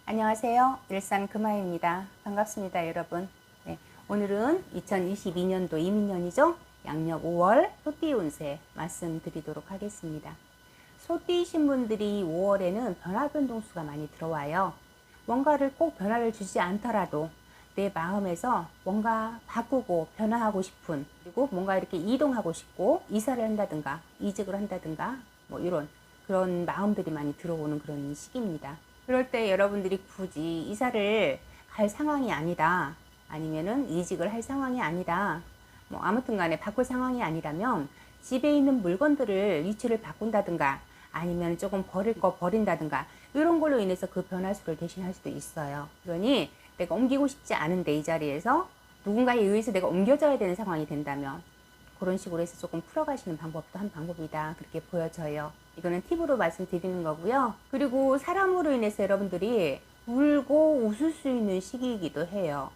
안녕하세요. 일산 금화입니다. 반갑습니다, 여러분. 네, 오늘은 2022년도 이민년이죠. 양력 5월 소띠 운세 말씀드리도록 하겠습니다. 소띠이신 분들이 5월에는 변화 변동수가 많이 들어와요. 뭔가를 꼭 변화를 주지 않더라도 내 마음에서 뭔가 바꾸고 변화하고 싶은, 그리고 뭔가 이렇게 이동하고 싶고 이사를 한다든가 이직을 한다든가 뭐 이런 그런 마음들이 많이 들어오는 그런 시기입니다. 그럴 때 여러분들이 굳이 이사를 갈 상황이 아니다, 아니면은 이직을 할 상황이 아니다, 뭐 아무튼 간에 바꿀 상황이 아니라면 집에 있는 물건들을 위치를 바꾼다든가 아니면 조금 버릴 거 버린다든가 이런 걸로 인해서 그 변화수를 대신할 수도 있어요. 그러니 내가 옮기고 싶지 않은데 이 자리에서 누군가에 의해서 내가 옮겨져야 되는 상황이 된다면 그런 식으로 해서 조금 풀어가시는 방법도 한 방법이다, 그렇게 보여져요. 이거는 팁으로 말씀드리는 거고요. 그리고 사람으로 인해서 여러분들이 울고 웃을 수 있는 시기이기도 해요.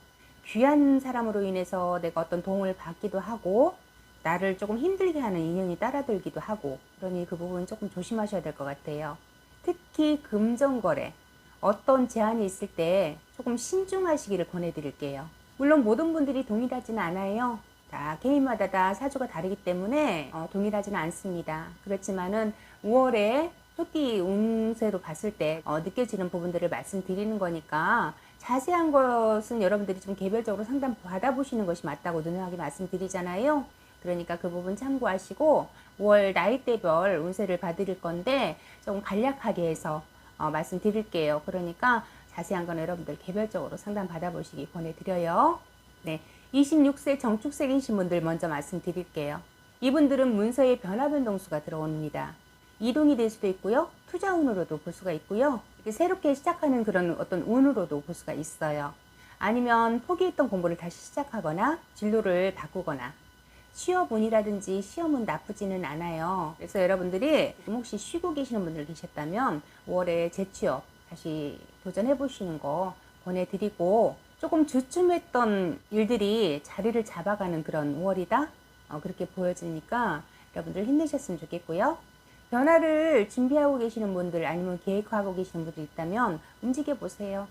귀한 사람으로 인해서 내가 어떤 도움을 받기도 하고 나를 조금 힘들게 하는 인연이 따라들기도 하고, 그러니 그 부분 조금 조심하셔야 될 것 같아요. 특히 금전거래, 어떤 제한이 있을 때 조금 신중하시기를 권해드릴게요. 물론 모든 분들이 동일하지는 않아요. 다 개인마다 다 사주가 다르기 때문에 동일하지는 않습니다. 그렇지만은 5월에 소띠 운세로 봤을 때 느껴지는 부분들을 말씀드리는 거니까 자세한 것은 여러분들이 좀 개별적으로 상담 받아보시는 것이 맞다고 누누하게 말씀드리잖아요. 그러니까 그 부분 참고하시고 5월 나이대별 운세를 봐드릴 건데 조금 간략하게 해서 말씀드릴게요. 그러니까 자세한 건 여러분들 개별적으로 상담 받아보시기 권해드려요. 네, 26세 정축생이신 분들 먼저 말씀드릴게요. 이분들은 문서에 변화 변동수가 들어옵니다. 이동이 될 수도 있고요. 투자 운으로도 볼 수가 있고요. 이렇게 새롭게 시작하는 그런 어떤 운으로도 볼 수가 있어요. 아니면 포기했던 공부를 다시 시작하거나 진로를 바꾸거나, 취업운이라든지 시험은 나쁘지는 않아요. 그래서 여러분들이 혹시 쉬고 계시는 분들 계셨다면 5월에 재취업 다시 도전해 보시는 거 권해드리고, 조금 주춤했던 일들이 자리를 잡아가는 그런 5월이다, 그렇게 보여지니까 여러분들 힘내셨으면 좋겠고요. 변화를 준비하고 계시는 분들 아니면 계획하고 계시는 분들 있다면 움직여 보세요.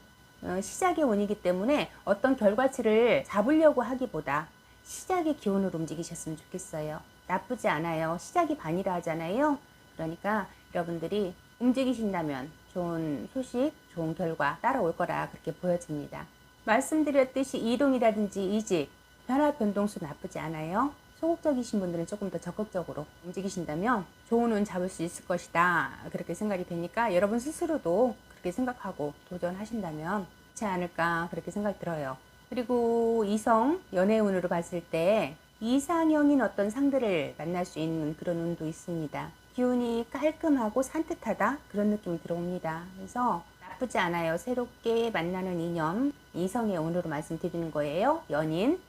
시작의 운이기 때문에 어떤 결과치를 잡으려고 하기보다 시작의 기운으로 움직이셨으면 좋겠어요. 나쁘지 않아요. 시작이 반이라 하잖아요. 그러니까 여러분들이 움직이신다면 좋은 소식, 좋은 결과 따라올 거라 그렇게 보여집니다. 말씀드렸듯이 이동이라든지 이직, 변화 변동수 나쁘지 않아요. 소극적이신 분들은 조금 더 적극적으로 움직이신다면 좋은 운 잡을 수 있을 것이다, 그렇게 생각이 되니까 여러분 스스로도 그렇게 생각하고 도전하신다면 좋지 않을까 그렇게 생각이 들어요. 그리고 이성 연애운으로 봤을 때 이상형인 어떤 상대를 만날 수 있는 그런 운도 있습니다. 기운이 깔끔하고 산뜻하다, 그런 느낌이 들어옵니다. 그래서 나쁘지 않아요. 새롭게 만나는 인연, 이성의 운으로 말씀드리는 거예요. 연인.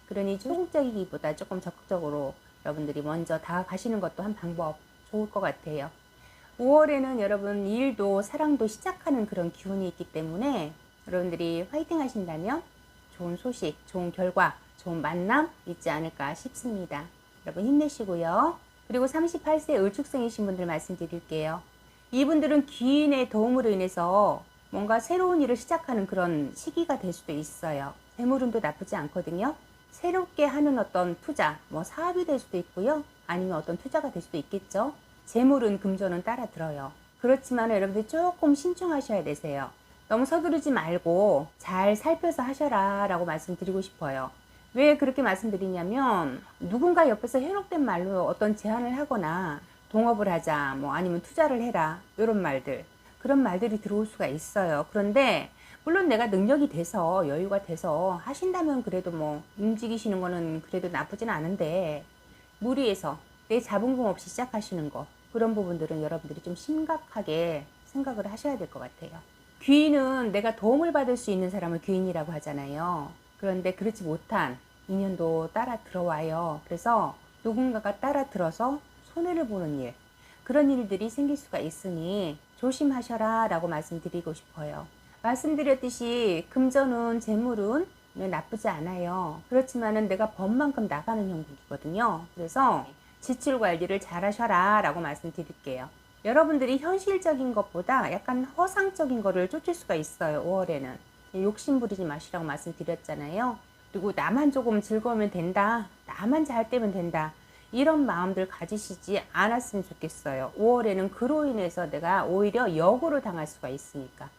그러니 소극적이기보다 조금 적극적으로 여러분들이 먼저 다가가시는 것도 한 방법 좋을 것 같아요. 5월에는 여러분 일도 사랑도 시작하는 그런 기운이 있기 때문에 여러분들이 화이팅 하신다면 좋은 소식, 좋은 결과, 좋은 만남 있지 않을까 싶습니다. 여러분 힘내시고요. 그리고 38세 을축생이신 분들 말씀드릴게요. 이분들은 귀인의 도움으로 인해서 뭔가 새로운 일을 시작하는 그런 시기가 될 수도 있어요. 재물운도 나쁘지 않거든요. 새롭게 하는 어떤 투자, 뭐 사업이 될 수도 있고요. 아니면 어떤 투자가 될 수도 있겠죠. 재물은 금전은 따라 들어요. 그렇지만 여러분들 조금 신중하셔야 되세요. 너무 서두르지 말고 잘 살펴서 하셔라 라고 말씀드리고 싶어요. 왜 그렇게 말씀드리냐면 누군가 옆에서 현혹된 말로 어떤 제안을 하거나 동업을 하자, 뭐 아니면 투자를 해라, 이런 말들, 그런 말들이 들어올 수가 있어요. 그런데 물론 내가 능력이 돼서 여유가 돼서 하신다면 그래도 뭐 움직이시는 거는 그래도 나쁘진 않은데, 무리해서 내 자본금 없이 시작하시는 거, 그런 부분들은 여러분들이 좀 심각하게 생각을 하셔야 될 것 같아요. 귀인은 내가 도움을 받을 수 있는 사람을 귀인이라고 하잖아요. 그런데 그렇지 못한 인연도 따라 들어와요. 그래서 누군가가 따라 들어서 손해를 보는 일, 그런 일들이 생길 수가 있으니 조심하셔라 라고 말씀드리고 싶어요. 말씀드렸듯이 금전운, 재물운 나쁘지 않아요. 그렇지만은 내가 번만큼 나가는 형국이거든요. 그래서 지출 관리를 잘 하셔라 라고 말씀드릴게요. 여러분들이 현실적인 것보다 약간 허상적인 거를 쫓을 수가 있어요. 5월에는. 욕심 부리지 마시라고 말씀드렸잖아요. 그리고 나만 조금 즐거우면 된다. 나만 잘 되면 된다. 이런 마음들 가지시지 않았으면 좋겠어요. 5월에는 그로 인해서 내가 오히려 역으로 당할 수가 있으니까.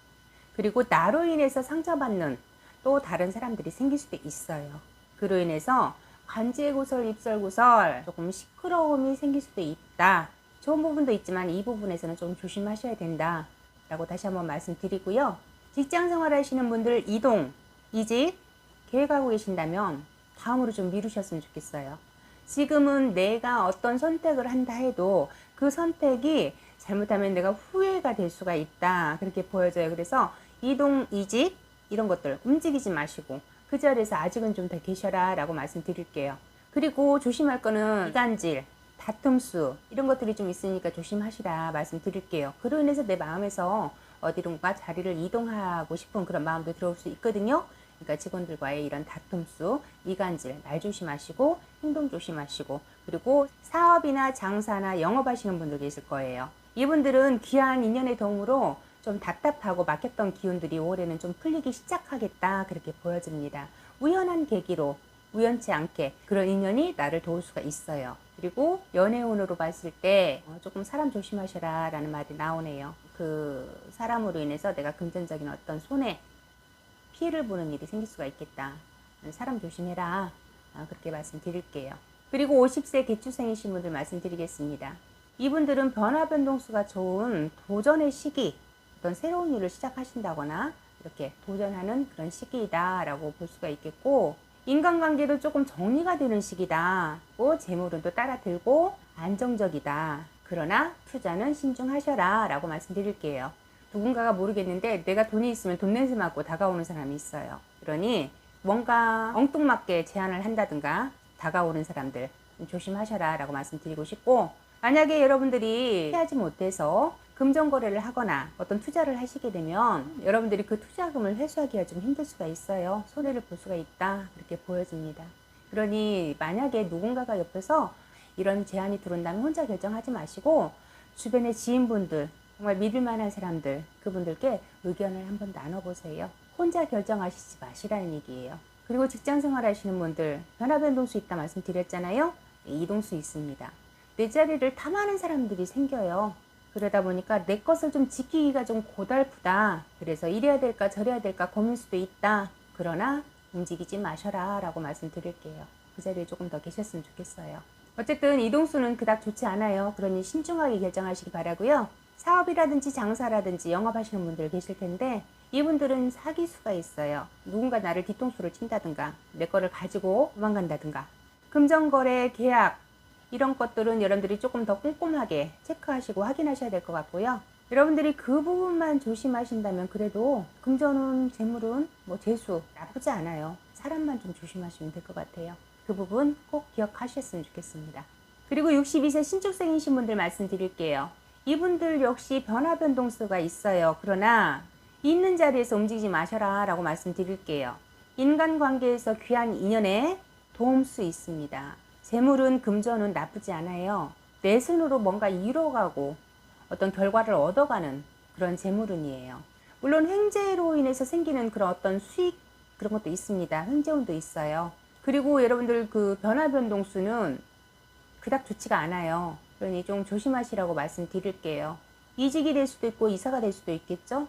그리고 나로 인해서 상처받는 또 다른 사람들이 생길 수도 있어요. 그로 인해서 관제구설, 입설구설 조금 시끄러움이 생길 수도 있다. 좋은 부분도 있지만 이 부분에서는 좀 조심하셔야 된다 라고 다시 한번 말씀드리고요. 직장 생활하시는 분들 이동, 이직 계획하고 계신다면 다음으로 좀 미루셨으면 좋겠어요. 지금은 내가 어떤 선택을 한다 해도 그 선택이 잘못하면 내가 후회가 될 수가 있다 그렇게 보여져요. 그래서 이동, 이직 이런 것들 움직이지 마시고 그 자리에서 아직은 좀 더 계셔라 라고 말씀드릴게요. 그리고 조심할 거는 이간질, 다툼수 이런 것들이 좀 있으니까 조심하시라 말씀드릴게요. 그로 인해서 내 마음에서 어디론가 자리를 이동하고 싶은 그런 마음도 들어올 수 있거든요. 그러니까 직원들과의 이런 다툼수, 이간질 말 조심하시고 행동 조심하시고 그리고 사업이나 장사나 영업하시는 분들 계실 거예요. 이분들은 귀한 인연의 도움으로 좀 답답하고 막혔던 기운들이 올해는 좀 풀리기 시작하겠다 그렇게 보여집니다. 우연한 계기로 우연치 않게 그런 인연이 나를 도울 수가 있어요. 그리고 연애운으로 봤을 때 조금 사람 조심하셔라 라는 말이 나오네요. 그 사람으로 인해서 내가 금전적인 어떤 손해, 피해를 보는 일이 생길 수가 있겠다. 사람 조심해라. 그렇게 말씀드릴게요. 그리고 50세 개축생이신 분들 말씀드리겠습니다. 이분들은 변화 변동수가 좋은 도전의 시기, 어떤 새로운 일을 시작하신다거나 이렇게 도전하는 그런 시기이다 라고 볼 수가 있겠고 인간관계도 조금 정리가 되는 시기다. 또 재물은 또 따라들고 안정적이다. 그러나 투자는 신중하셔라 라고 말씀드릴게요. 누군가가 모르겠는데 내가 돈이 있으면 돈 냄새 맡고 다가오는 사람이 있어요. 그러니 뭔가 엉뚱맞게 제안을 한다든가 다가오는 사람들 조심하셔라 라고 말씀드리고 싶고 만약에 여러분들이 피하지 못해서 금전거래를 하거나 어떤 투자를 하시게 되면 여러분들이 그 투자금을 회수하기가 좀 힘들 수가 있어요. 손해를 볼 수가 있다 그렇게 보여집니다. 그러니 만약에 누군가가 옆에서 이런 제안이 들어온다면 혼자 결정하지 마시고 주변의 지인분들 정말 믿을 만한 사람들 그분들께 의견을 한번 나눠보세요. 혼자 결정하시지 마시라는 얘기예요. 그리고 직장생활 하시는 분들 변화변동수 있다 말씀드렸잖아요. 이동수 있습니다. 내 자리를 탐하는 사람들이 생겨요. 그러다 보니까 내 것을 좀 지키기가 좀 고달프다. 그래서 이래야 될까 저래야 될까 고민 수도 있다. 그러나 움직이지 마셔라 라고 말씀드릴게요. 그 자리에 조금 더 계셨으면 좋겠어요. 어쨌든 이동수는 그닥 좋지 않아요. 그러니 신중하게 결정하시기 바라고요. 사업이라든지 장사라든지 영업하시는 분들 계실 텐데 이분들은 사기수가 있어요. 누군가 나를 뒤통수를 친다든가 내 거를 가지고 도망간다든가 금전거래 계약 이런 것들은 여러분들이 조금 더 꼼꼼하게 체크하시고 확인하셔야 될 것 같고요. 여러분들이 그 부분만 조심하신다면 그래도 금전운, 재물운, 재수 나쁘지 않아요. 사람만 좀 조심하시면 될 것 같아요. 그 부분 꼭 기억하셨으면 좋겠습니다. 그리고 62세 신축생이신 분들 말씀드릴게요. 이분들 역시 변화변동수가 있어요. 그러나 있는 자리에서 움직이지 마셔라 라고 말씀드릴게요. 인간관계에서 귀한 인연에 도움수 있습니다. 재물은 금전은 나쁘지 않아요. 내 손으로 뭔가 이뤄가고 어떤 결과를 얻어가는 그런 재물운이에요. 물론 횡재로 인해서 생기는 그런 어떤 수익 그런 것도 있습니다. 횡재운도 있어요. 그리고 여러분들 그 변화변동수는 그닥 좋지가 않아요. 그러니 좀 조심하시라고 말씀드릴게요. 이직이 될 수도 있고 이사가 될 수도 있겠죠.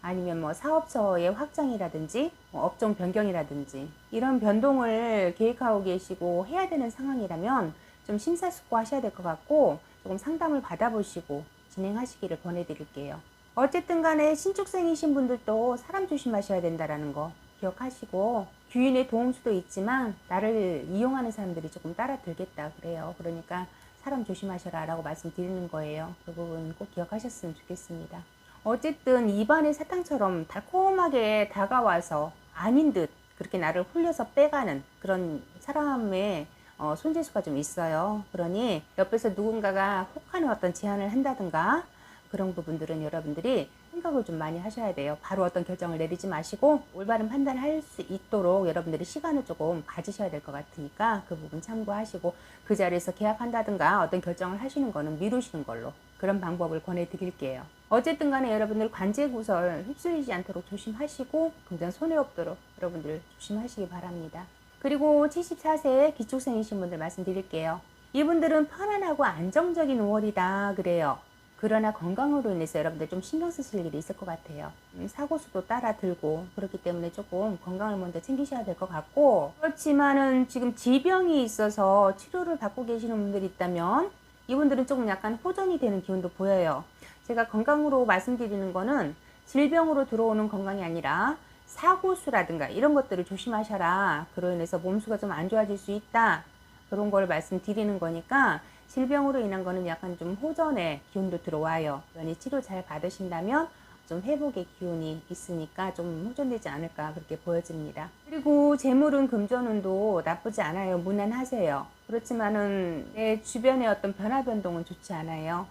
아니면 사업처의 확장이라든지 업종 변경이라든지 이런 변동을 계획하고 계시고 해야 되는 상황이라면 좀 심사숙고하셔야 될 것 같고 조금 상담을 받아보시고 진행하시기를 권해드릴게요. 어쨌든 간에 신축생이신 분들도 사람 조심하셔야 된다는 거 기억하시고 귀인의 도움수도 있지만 나를 이용하는 사람들이 조금 따라들겠다 그래요. 그러니까 사람 조심하셔라 라고 말씀드리는 거예요. 그 부분 꼭 기억하셨으면 좋겠습니다. 어쨌든 입안의 사탕처럼 달콤하게 다가와서 아닌 듯 그렇게 나를 홀려서 빼가는 그런 사람의 손재수가 좀 있어요. 그러니 옆에서 누군가가 혹하는 어떤 제안을 한다든가 그런 부분들은 여러분들이 생각을 좀 많이 하셔야 돼요. 바로 어떤 결정을 내리지 마시고 올바른 판단을 할 수 있도록 여러분들이 시간을 조금 가지셔야 될 것 같으니까 그 부분 참고하시고 그 자리에서 계약한다든가 어떤 결정을 하시는 거는 미루시는 걸로 그런 방법을 권해드릴게요. 어쨌든 간에 여러분들 관제구설 휩쓸리지 않도록 조심하시고 금전 손해 없도록 여러분들 조심하시기 바랍니다. 그리고 74세 기축생이신 분들 말씀드릴게요. 이분들은 편안하고 안정적인 5월이다 그래요. 그러나 건강으로 인해서 여러분들 좀 신경 쓰실 일이 있을 것 같아요. 사고수도 따라 들고 그렇기 때문에 조금 건강을 먼저 챙기셔야 될 것 같고, 그렇지만은 지금 지병이 있어서 치료를 받고 계시는 분들이 있다면 이분들은 조금 약간 호전이 되는 기운도 보여요. 제가 건강으로 말씀드리는 거는 질병으로 들어오는 건강이 아니라 사고수라든가 이런 것들을 조심하셔라. 그로 인해서 몸수가 좀 안 좋아질 수 있다. 그런 걸 말씀드리는 거니까 질병으로 인한 거는 약간 좀 호전의 기운도 들어와요. 그러니 치료 잘 받으신다면 좀 회복의 기운이 있으니까 좀 호전되지 않을까 그렇게 보여집니다. 그리고 재물은 금전운도 나쁘지 않아요. 무난하세요. 그렇지만은 내 주변의 어떤 변화 변동은 좋지 않아요.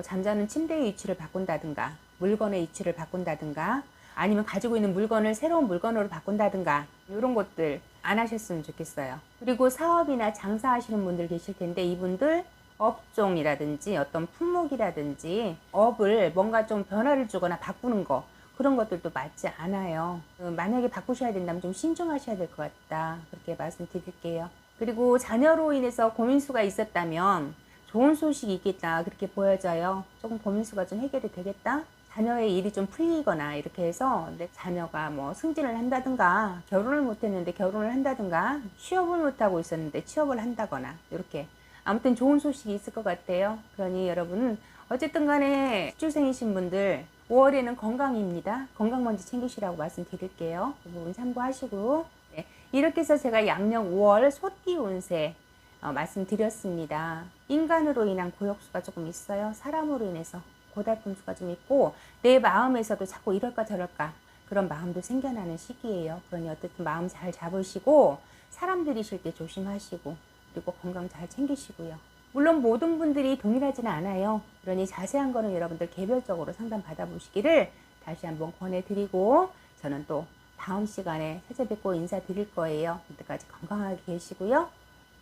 잠자는 침대의 위치를 바꾼다든가 물건의 위치를 바꾼다든가 아니면 가지고 있는 물건을 새로운 물건으로 바꾼다든가 이런 것들 안 하셨으면 좋겠어요. 그리고 사업이나 장사하시는 분들 계실 텐데 이분들 업종이라든지 어떤 품목이라든지 업을 뭔가 좀 변화를 주거나 바꾸는 거 그런 것들도 맞지 않아요. 만약에 바꾸셔야 된다면 좀 신중하셔야 될 것 같다 그렇게 말씀드릴게요. 그리고 자녀로 인해서 고민수가 있었다면 좋은 소식이 있겠다 그렇게 보여져요. 조금 고민수가 좀 해결이 되겠다. 자녀의 일이 좀 풀리거나 이렇게 해서 내 자녀가 뭐 승진을 한다든가 결혼을 못했는데 결혼을 한다든가 취업을 못하고 있었는데 취업을 한다거나 이렇게 아무튼 좋은 소식이 있을 것 같아요. 그러니 여러분 어쨌든 간에 기축생이신 분들 5월에는 건강입니다. 건강 먼저 챙기시라고 말씀드릴게요. 그 부분 참고하시고 네, 이렇게 해서 제가 양력 5월 소띠 운세 말씀드렸습니다. 인간으로 인한 고역수가 조금 있어요. 사람으로 인해서 고달픔수가 좀 있고 내 마음에서도 자꾸 이럴까 저럴까 그런 마음도 생겨나는 시기예요. 그러니 어쨌든 마음 잘 잡으시고 사람 들이실 때 조심하시고 그리고 건강 잘 챙기시고요. 물론 모든 분들이 동일하지는 않아요. 그러니 자세한 거는 여러분들 개별적으로 상담 받아보시기를 다시 한번 권해드리고 저는 또 다음 시간에 찾아뵙고 인사드릴 거예요. 그때까지 건강하게 계시고요.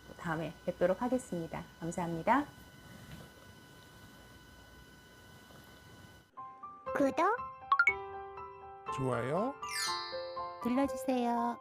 또 다음에 뵙도록 하겠습니다. 감사합니다. 구독, 좋아요 눌러주세요.